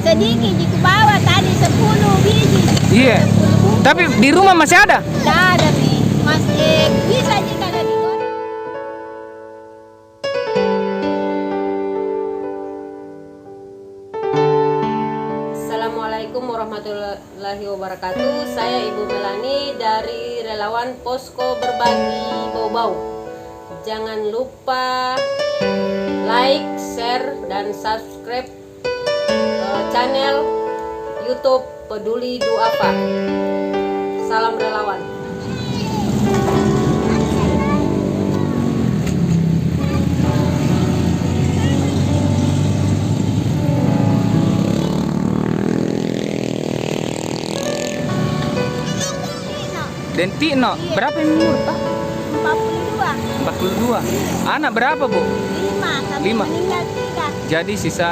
sedikit di bawah tadi 10 biji. Iya. 10 bungkus. Tapi di rumah masih ada? Tidak ada nih, masih bisa aja kalau digoreng. Assalamualaikum warahmatullahi wabarakatuh. Saya Ibu Melani dari Relawan Posko Berbagi Bau-Bau. Jangan lupa like, share, dan subscribe channel YouTube Peduli Duafa. Salam relawan. Dentino, berapa ini umur, Pak? 42. 42. Anak berapa, Bu? 5 sampai 5. meninggal 3. Jadi sisa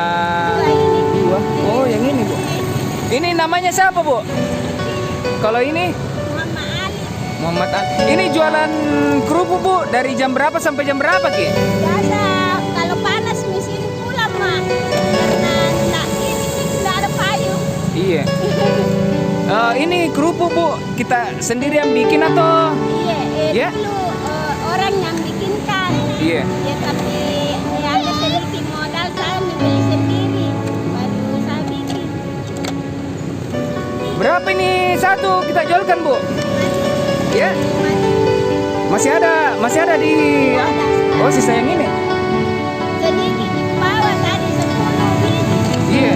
Ini 2. Oh, yang ini, Bu. Ini namanya siapa, Bu? Kalau ini Mama Ali. Muhammad Ali. Ini jualan kerupuk, Bu, dari jam berapa sampai jam berapa, Ki? Biasa kalau panas mesin pulang mah karena ini tidak ada payung. Iya. Ini kerupuk, Bu, kita sendiri yang bikin atau? Iya, Ya? dulu orang yang bikinkan. Iya. Ya tapi ada sedikit modal saya membeli sendiri baru saya bikin. Berapa ini satu kita jualkan, Bu? Ya. Masih ada di. Oh, sisa yang ini. Sedikit di bawah tadi 10 biji. Iya.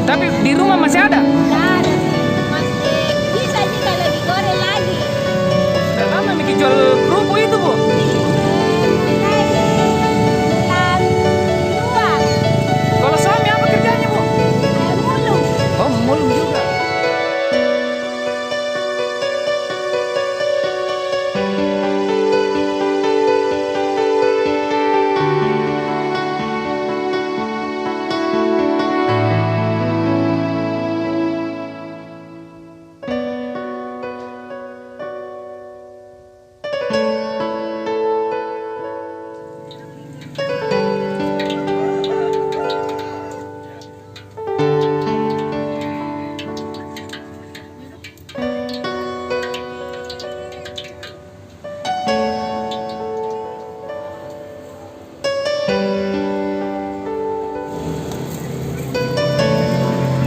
Tapi di rumah masih ada? Tidak ada sih, masih bisa aja kalau digoreng lagi. Sudah lama Miki jual kerupuk itu, Bu. Mulai bulan 2 Kalau suami apa kerjanya, Bu? mulung. Oh, mulung juga.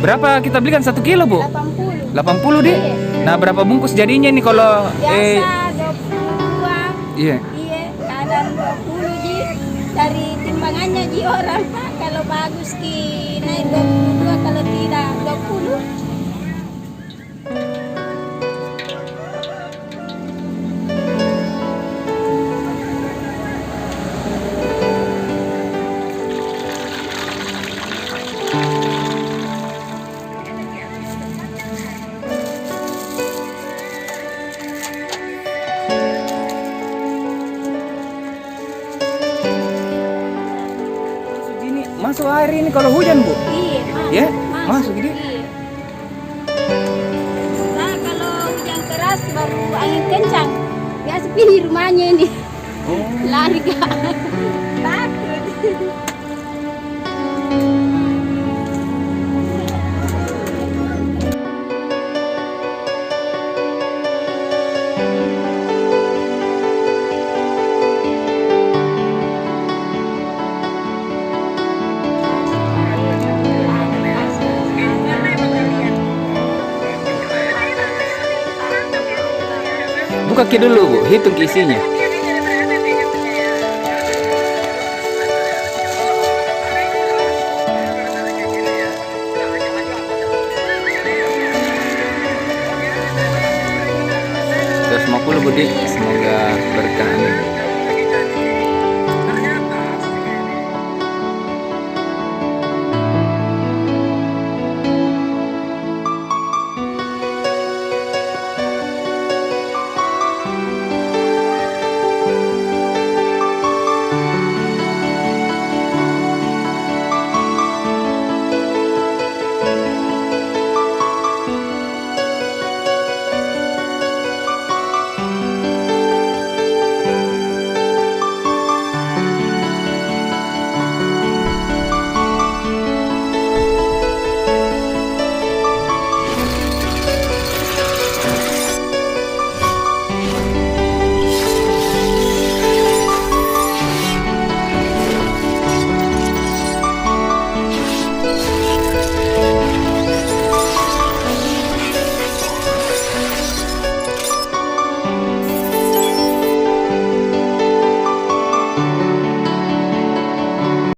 Berapa kita belikan 1 kilo, Bu? 80. 80 di. Iya. Nah, berapa bungkus jadinya nih kalau Biasa 22. iya. Iya, kadang 20 ji dari timbangannya ji orang Pak. Kalau bagus ki naik 22, kalau tidak 20. Segini masuk air ini kalau hujan, Bu. Iya, masuk. Ya? Masuk gini? Iya. Nah, kalau hujan keras baru angin kencang. Biasa pilih rumahnya ini. Oh. Lari Kak. Takut. Buka ki dulu, Bu. Hitung ki isinya. Terus 50, Bu, di.